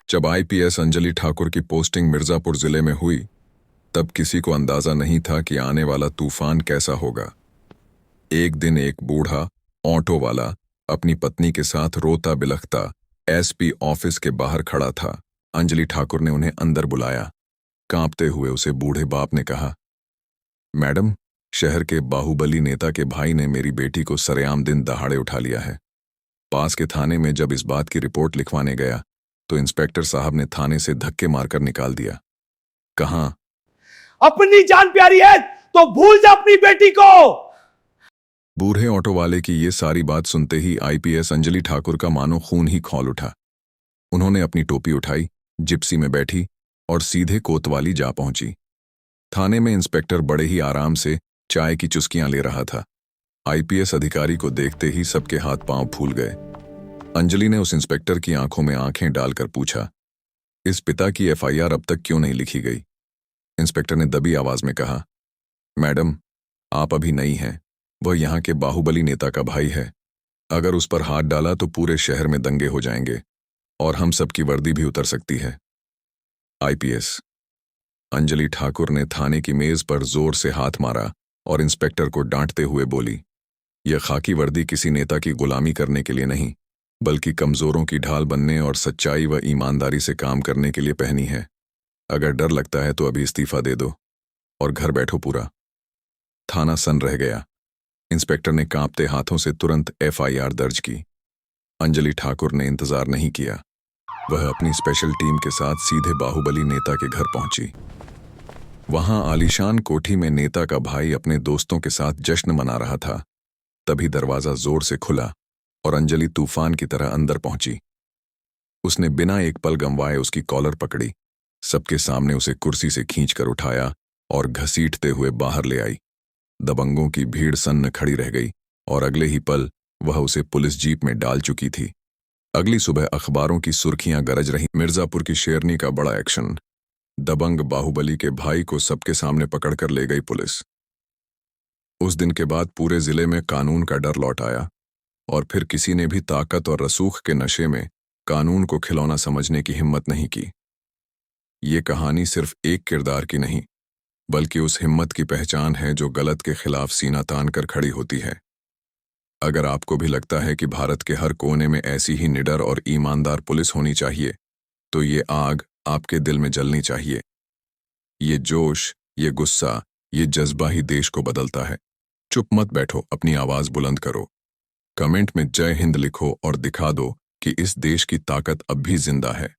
जब आईपीएस अंजलि ठाकुर की पोस्टिंग मिर्जापुर जिले में हुई, तब किसी को अंदाजा नहीं था कि आने वाला तूफान कैसा होगा। एक दिन एक बूढ़ा ऑटो वाला अपनी पत्नी के साथ रोता बिलखता एसपी ऑफिस के बाहर खड़ा था। अंजलि ठाकुर ने उन्हें अंदर बुलाया। कांपते हुए उसे बूढ़े बाप ने कहा, मैडम, शहर के बाहुबली नेता के भाई ने मेरी बेटी को सरेआम दिन दहाड़े उठा लिया है। पास के थाने में जब इस बात की रिपोर्ट लिखवाने गया तो इंस्पेक्टर साहब ने थाने से धक्के मारकर निकाल दिया। कहाँ? अपनी जान प्यारी है तो भूल जा अपनी बेटी को। बूढ़े ऑटो वाले की ये सारी बात सुनते ही आईपीएस अंजलि ठाकुर का मानो खून ही खौल उठा। उन्होंने अपनी टोपी उठाई, जिप्सी में बैठी और सीधे कोतवाली जा पहुंची। थाने में इंस्पेक्टर बड़े ही आराम से चाय की चुस्कियां ले रहा था। आईपीएस अधिकारी को देखते ही सबके हाथ पांव फूल गए। अंजलि ने उस इंस्पेक्टर की आंखों में आंखें डालकर पूछा, इस पिता की एफआईआर अब तक क्यों नहीं लिखी गई? इंस्पेक्टर ने दबी आवाज में कहा, मैडम, आप अभी नई हैं। वह यहाँ के बाहुबली नेता का भाई है। अगर उस पर हाथ डाला तो पूरे शहर में दंगे हो जाएंगे और हम सबकी वर्दी भी उतर सकती है। आईपीएस अंजलि ठाकुर ने थाने की मेज पर जोर से हाथ मारा और इंस्पेक्टर को डांटते हुए बोली, यह खाकी वर्दी किसी नेता की गुलामी करने के लिए नहीं, बल्कि कमजोरों की ढाल बनने और सच्चाई व ईमानदारी से काम करने के लिए पहनी है। अगर डर लगता है तो अभी इस्तीफा दे दो और घर बैठो पूरा। थाना सन्न रह गया। इंस्पेक्टर ने कांपते हाथों से तुरंत एफआईआर दर्ज की। अंजलि ठाकुर ने इंतजार नहीं किया। वह अपनी स्पेशल टीम के साथ सीधे बाहुबली नेता के घर पहुंची। वहां आलीशान कोठी में नेता का भाई अपने दोस्तों के साथ जश्न मना रहा था। तभी दरवाजा जोर से खुला और अंजलि तूफान की तरह अंदर पहुंची। उसने बिना एक पल गंवाए उसकी कॉलर पकड़ी, सबके सामने उसे कुर्सी से खींचकर उठाया और घसीटते हुए बाहर ले आई। दबंगों की भीड़ सन्न खड़ी रह गई और अगले ही पल वह उसे पुलिस जीप में डाल चुकी थी। अगली सुबह अखबारों की सुर्खियां गरज रहीं, मिर्जापुर की शेरनी का बड़ा एक्शन। दबंग बाहुबली के भाई को सबके सामने पकड़कर ले गई पुलिस। उस दिन के बाद पूरे जिले में कानून का डर लौट आया और फिर किसी ने भी ताकत और रसूख के नशे में कानून को खिलौना समझने की हिम्मत नहीं की। ये कहानी सिर्फ एक किरदार की नहीं, बल्कि उस हिम्मत की पहचान है जो गलत के खिलाफ सीना तान कर खड़ी होती है। अगर आपको भी लगता है कि भारत के हर कोने में ऐसी ही निडर और ईमानदार पुलिस होनी चाहिए, तो ये आग आपके दिल में जलनी चाहिए। ये जोश, ये गुस्सा, ये जज्बा ही देश को बदलता है। चुप मत बैठो, अपनी आवाज बुलंद करो। कमेंट में जय हिंद लिखो और दिखा दो कि इस देश की ताकत अब भी जिंदा है।